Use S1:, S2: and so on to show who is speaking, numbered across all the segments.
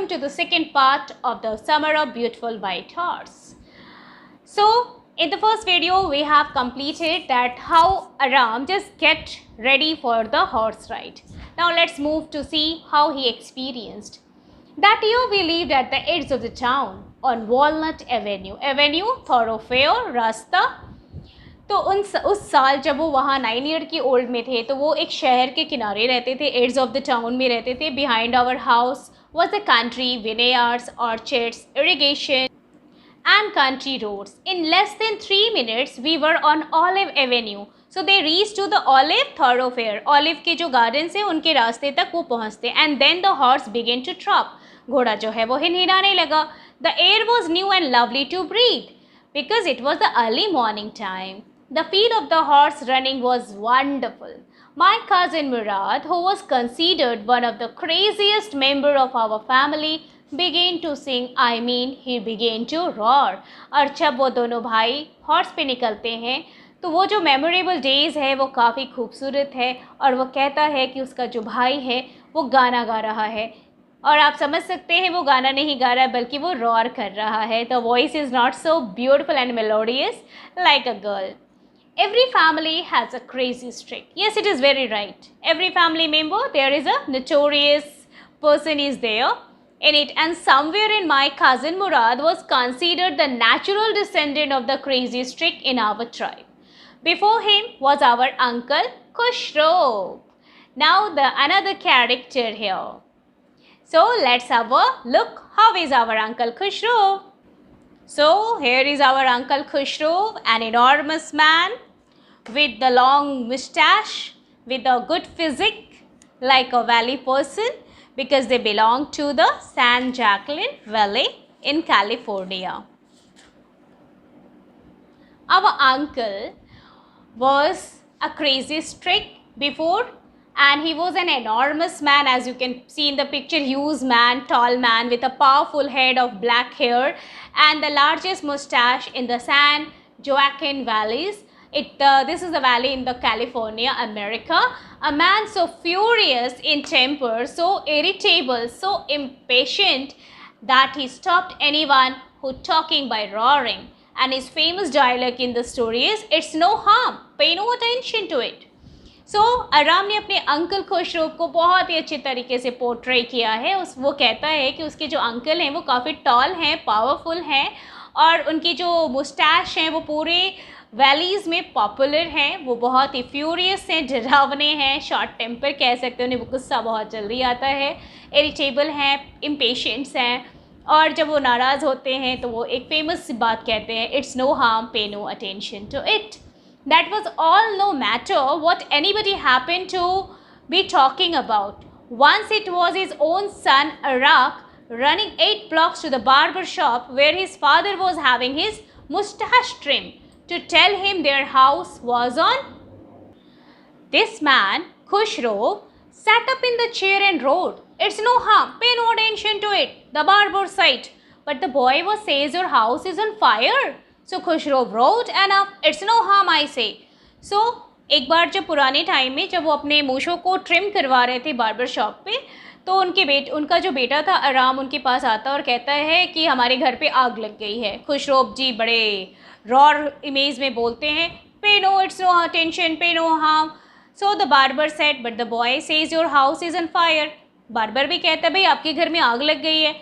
S1: welcome to the second part of the Summer of Beautiful White Horse. So, in the first video, we have completed that how Aram just get ready for the horse ride. Now, let's move to see how he experienced. That year, we lived at the edge of the town on Walnut Avenue. Avenue, thoroughfare, रास्ता. तो उस साल जब वो वहाँ 9 year की old में थे तो वो एक शहर के किनारे रहते थे, एड्स ऑफ द टाउन में रहते थे. Behind our house was the country, vineyards, orchards, irrigation and country roads. In less than 3 minutes, we were on Olive Avenue. So they reached to the Olive thoroughfare. Olive के जो gardens हैं उनके रास्ते तक वो पहुँचते. And then the horse began to trot. घोड़ा जो है वो हिनहिनाने लगा. The air was new and lovely to breathe because it was the early morning time. The feel of the horse running was wonderful. My cousin Murad, who was considered one of the craziest members of our family, began to sing. I mean, he began to roar. और जब वो दोनों भाई horse पे निकलते हैं तो वो जो मेमोरेबल डेज़ है वो काफ़ी खूबसूरत है. और वो कहता है कि उसका जो भाई है वो गाना गा रहा है. और आप समझ सकते हैं वो गाना नहीं गा रहा है बल्कि वो रॉर कर रहा है. The voice is not so beautiful and melodious like a girl. Every family has a crazy streak. Yes, it is very right. Every family member, there is a notorious person is there in it. And somewhere in my cousin Murad was considered the natural descendant of the crazy streak in our tribe. Before him was our uncle Khushro. Now the another character here. So let's have a look. How is our uncle Khushro? So here is our uncle Khushro, an enormous man with the long moustache, with a good physique, like a valley person, because they belong to the San Joaquin Valley in California. Our uncle was a crazy streak before, and he was an enormous man, as you can see in the picture, huge man, tall man with a powerful head of black hair and the largest moustache in the San Joaquin Valleys. This is a valley in the California, America. A man so furious in temper, so irritable, so impatient that he stopped anyone who talking by roaring. And his famous dialogue in the story is, "It's no harm, pay no attention to it." So, आराम ने अपने uncle Khusro को बहुत ही अच्छे तरीके से portray किया है. वो कहता है कि उसके जो अंकल हैं वो काफ़ी टॉल हैं, पावरफुल हैं और उनकी जो मुस्टैश हैं वो पूरे वैलीज़ में पॉपुलर हैं. वो बहुत ही फ्यूरियस हैं, डरावने हैं, शॉर्ट टेम्पर कह सकते हैं, उन्हें गुस्सा बहुत जल्दी आता है, इरिटेबल हैं, इम्पेशेंट्स हैं. और जब वो नाराज़ होते हैं तो वो एक फेमस बात कहते हैं, "it's no harm, pay no attention to it." That was all, no matter what anybody happened to be talking about. Once it was his own son, Arak, running 8 blocks to the barber shop where his father was having his mustache trimmed to tell him their house was on. This man, Khushro, sat up in the chair and roared, "It's no harm, pay no attention to it," the barber said. But the boy was says your house is on fire. So Khushro wrote enough, "It's no harm, I say." So एक बार जब पुराने time में जब वो अपने मूछों को trim करवा रहे थे बार्बर शॉप पे तो उनका जो बेटा था आराम उनके पास आता और कहता है कि हमारे घर पे आग लग गई है. खुशरो जी बड़े रॉर इमेज में बोलते हैं, "pay no, it's no attention, pay no harm." So the barber said, "but the boy says your house is on fire." Barber भी कहता है, भाई आपके घर में आग लग गई है.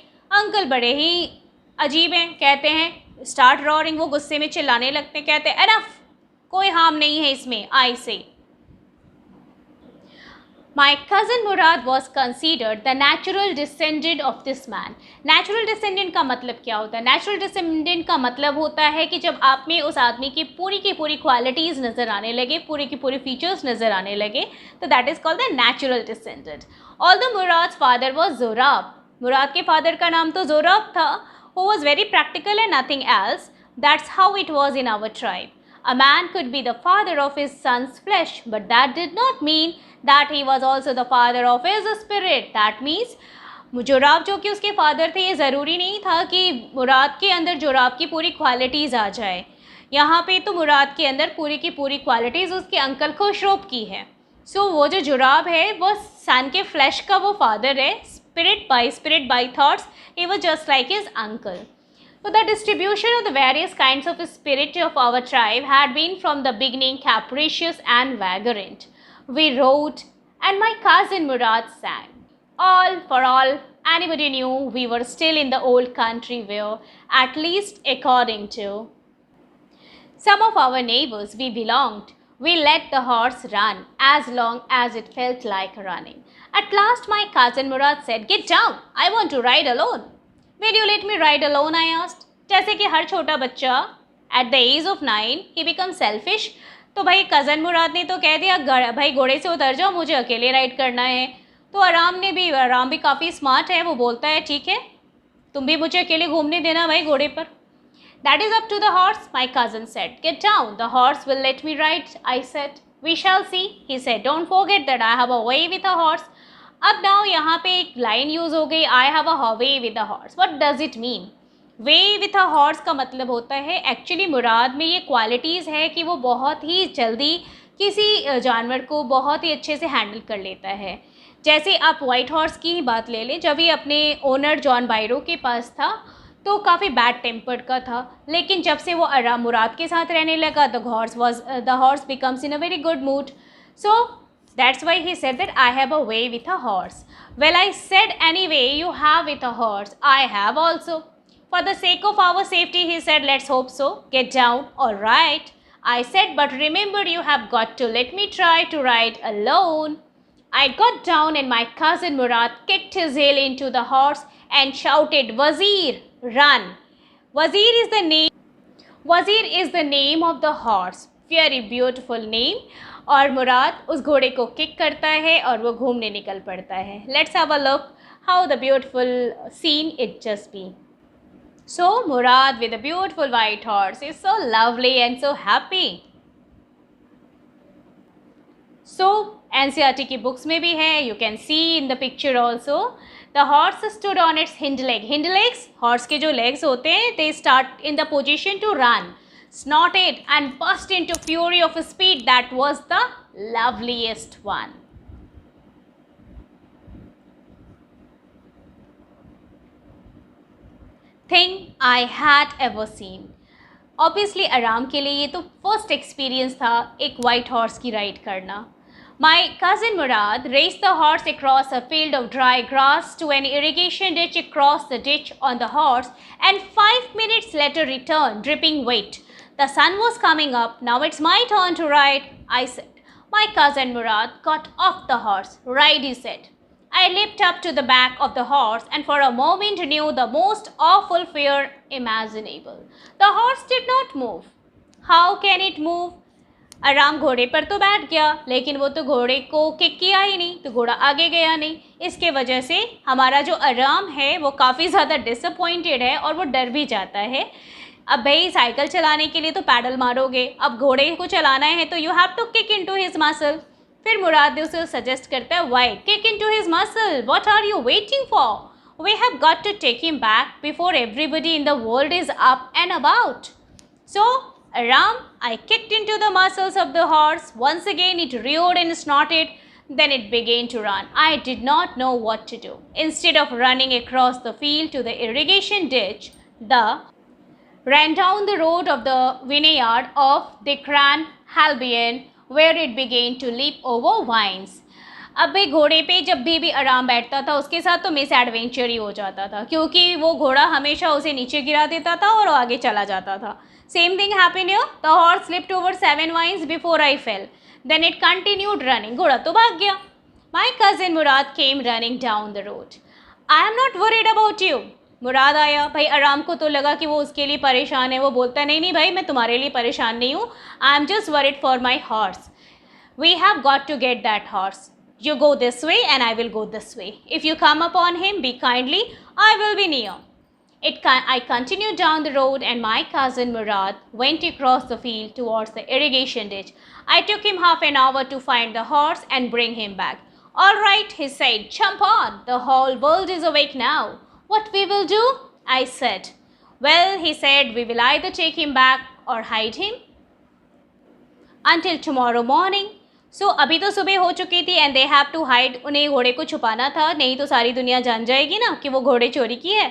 S1: अंकल बड़े ही अजीब हैं, कहते हैं स्टार्ट रॉरिंग. वो गुस्से में चिल्लाने लगते हैं, कहते हैं एनफ, कोई हार्म नहीं है इसमें, आई से. My cousin Murad was considered the natural descendant of this man. Natural descendant का मतलब क्या होता है? Natural descendant का मतलब होता है कि जब आप में उस आदमी की पूरी क्वालिटीज़ नज़र आने लगे, पूरी की पूरी फीचर्स नज़र आने लगे, तो that is called the natural descendant. Although Murad's father was Zorab, मुराद के फादर का नाम तो ज़ोराब था, who was very practical and nothing else. That's how it was in our tribe. A man could be the father of his son's flesh, but that did not mean that he was also the father of his spirit. That means जोराब जो कि उसके father थे, ये ज़रूरी नहीं था कि मुराद के अंदर जोराब की पूरी क्वालिटीज़ आ जाए. यहाँ पे तो मुराद के अंदर पूरी की पूरी क्वालिटीज़ उसके अंकल खुशरोब की है. सो वो जो जोराब है वो सन के फ्लैश का वो फादर है, spirit by thoughts. He was just like his uncle. So the distribution of the various kinds of spirit of our tribe had been from the beginning capricious and vagrant. We rode, and my cousin Murad sang. All for all, anybody knew we were still in the old country where, at least according to some of our neighbors we belonged, we let the horse run as long as it felt like running. At last my cousin Murad said, "Get down, I want to ride alone." "Will you let me ride alone?" I asked. जैसे कि हर छोटा बच्चा at the age of 9 he becomes selfish. तो भाई cousin मुराद ने तो कह दिया, भाई घोड़े से उतर जाओ, मुझे अकेले राइड करना है। तो आराम भी काफ़ी स्मार्ट है, वो बोलता है ठीक है, तुम भी मुझे अकेले घूमने देना भाई घोड़े पर। "That is up to the horse," my cousin said. "Get down, the horse will let me ride," I said. "We shall see," he said. "Don't forget that I have a way with a horse." अब now यहाँ पे एक line use हो गई, I have a way with a horse. What does it mean? Way with a horse का मतलब होता है, एक्चुअली मुराद में ये क्वालिटीज़ है कि वो बहुत ही जल्दी किसी जानवर को बहुत ही अच्छे से हैंडल कर लेता है। जैसे आप वाइट हॉर्स की ही बात ले लें, जब ये अपने ओनर जॉन बायरो के पास था तो काफ़ी बैड टेम्पर्ड का था, लेकिन जब से वो मुराद के साथ रहने लगा the horse becomes in a very good mood. So that's why he said that I have a way with a horse. Well, I said, anyway, you have with a horse. I have also. For the sake of our safety, he said, let's hope so. Get down. All right. I said, but remember, you have got to let me try to ride alone. I got down and my cousin Murad kicked his heel into the horse and shouted, Wazir, run. Wazir is the name of the horse. Very beautiful name. और मुराद उस घोड़े को kick करता है और वो घूमने निकल पड़ता है. Let's have a look how the beautiful scene it just be. So Murad with a beautiful white horse is so lovely and so happy. So NCERT की बुक्स में भी है, you can see in the picture also. The horse stood on its hind legs, horse के जो legs होते हैं, they start in the position to run, snorted and burst into fury of speed that was the loveliest one. Thing I had ever seen. Obviously आराम के लिए ये तो first experience था एक वाइट हॉर्स की राइड करना. My cousin Murad raced the horse across a field of dry grass to an irrigation ditch, across the ditch on the horse, and 5 minutes later returned, dripping wet. The sun was coming up. Now it's my turn to ride, I said. My cousin Murad got off the horse. Ride, he said. I leapt up to the back of the horse and for a moment knew the most awful fear imaginable. The horse did not move. How can it move? आराम घोड़े पर तो बैठ गया, लेकिन वो तो घोड़े को किक किया ही नहीं, तो घोड़ा आगे गया नहीं. इसके वजह से हमारा जो आराम है वो काफ़ी ज़्यादा डिसअपॉइंटेड है और वो डर भी जाता है. अब भाई साइकिल चलाने के लिए तो पैडल मारोगे, अब घोड़े को चलाना है तो you have to kick into his muscle. फिर मुराद उसे सजेस्ट करता है, why kick into his muscle, what are you waiting for, we have got to take him back before everybody in the world is up and about. So Ram, I kicked into the muscles of the horse. Once again it reared and snorted. Then it began to run. I did not know what to do. Instead of running across the field to the irrigation ditch, ran down the road of the vineyard of the Cran Halbian, where it began to leap over vines. अब भाई घोड़े पे जब भी आराम बैठता था उसके साथ तो मिस एडवेंचर ही हो जाता था, क्योंकि वो घोड़ा हमेशा उसे नीचे गिरा देता था और आगे चला जाता था. Same thing happened here. The horse slipped over 7 vines before I fell. Then it continued running. घोड़ा तो भाग गया. My cousin Murad came running down the road. I am not worried about you. मुराद आया. भाई आराम को तो लगा कि वो उसके लिए परेशान है. वो बोलता नहीं भाई मैं तुम्हारे लिए परेशान नहीं हूँ. I am just worried for my horse. We have got to get that horse. You go this way and I will go this way. If you come upon him, be kindly. I will be near. I continued down the road and my cousin Murad went across the field towards the irrigation ditch. I took him half an hour to find the horse and bring him back. All right, he said, jump on. The whole world is awake now. What we will do? I said. Well, he said, we will either take him back or hide him until tomorrow morning. सो अभी तो सुबह हो चुकी थी and they have to hide, उन्हें घोड़े को छुपाना था, नहीं तो सारी दुनिया जान जाएगी ना कि वो घोड़े चोरी की है.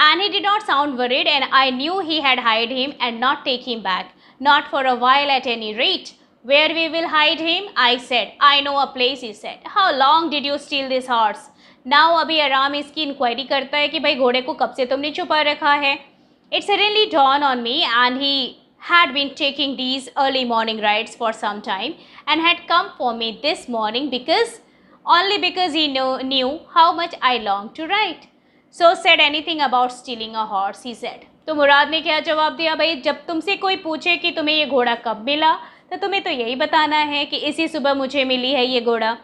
S1: And he did not sound worried and I knew he had hide him and not take him back, not for a while at any rate. Where we will hide him, I said. I know a place, he said. How long did you steal this horse. Now अभी आराम इसकी inquiry करता है कि भाई घोड़े को कब से तुमने छुपा रखा है. It suddenly dawned on me and he had been taking these early morning rides for some time and had come for me this morning only because he knew how much I longed to ride. So said anything about stealing a horse, he said. तो मुराद ने क्या जवाब दिया, भाई जब तुमसे कोई पूछे कि तुम्हें ये घोड़ा कब मिला तो तुम्हें तो यही बताना है कि इसी सुबह मुझे मिली है ये घोड़ा.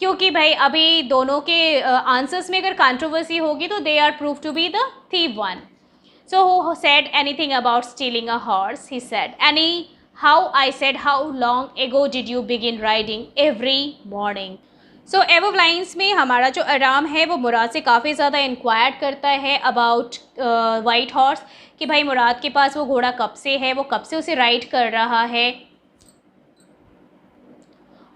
S1: क्योंकि भाई अभी दोनों के आंसर्स में अगर कंट्रोवर्सी होगी तो they are prove to be the thief one. So who said anything about stealing a horse? He said. Anyhow, I said, how long ago did you begin riding every morning? So above lines में हमारा जो आराम है वो मुराद से काफ़ी ज़्यादा inquire करता है अबाउट वाइट हॉर्स, कि भाई मुराद के पास वो घोड़ा कब से है, वो कब से उसे राइड कर रहा है.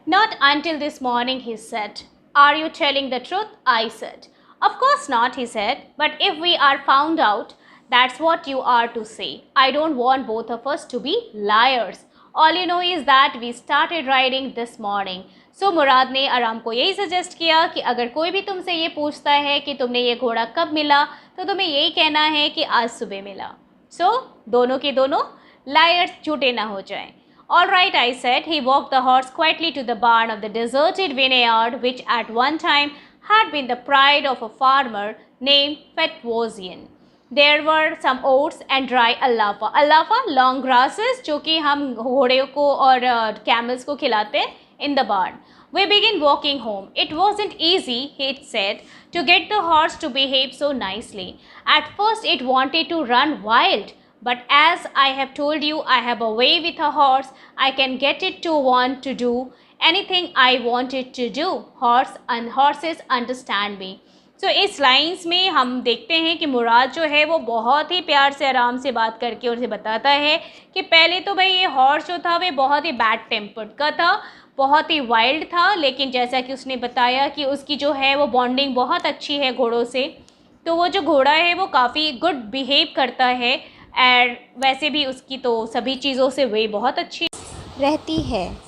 S1: Not until this morning, he said. Are you telling the truth? I said. Of course not, he said. But if we are found out, that's what you are to say. I don't want both of us to be liars. All you know is that we started riding this morning. So मुराद ने आराम को यही suggest किया कि अगर कोई भी तुमसे ये पूछता है कि तुमने ये घोड़ा कब मिला तो तुम्हें यही कहना है कि आज सुबह मिला. So दोनों के दोनों लायर्स झूठे ना हो जाएं. All right, I said. He walked the horse quietly to the barn of the deserted vineyard, which at one time had been the pride of a farmer named Petvosian. There were some oats and dry alfalfa. Alfalfa, long grasses, जो कि हम घोड़े को और camels को खिलाते हैं in the barn. We began walking home. It wasn't easy, it said, to get the horse to behave so nicely. At first, it wanted to run wild. But as I have told you, I have a way with a horse. I can get it to want to do anything I want it to do. Horses understand me. So इस lines में हम देखते हैं कि मुराद जो है वो बहुत ही प्यार से आराम से बात करके उसे बताता है कि पहले तो भाई ये हॉर्स जो था वो बहुत ही बैड टेम्पर्ड का था, बहुत ही वाइल्ड था, लेकिन जैसा कि उसने बताया कि उसकी जो है वो बॉन्डिंग बहुत अच्छी है घोड़ों से, तो वो जो घोड़ा है वो काफ़ी गुड बिहेव करता है और वैसे भी उसकी तो सभी चीज़ों से वे बहुत अच्छी
S2: रहती है.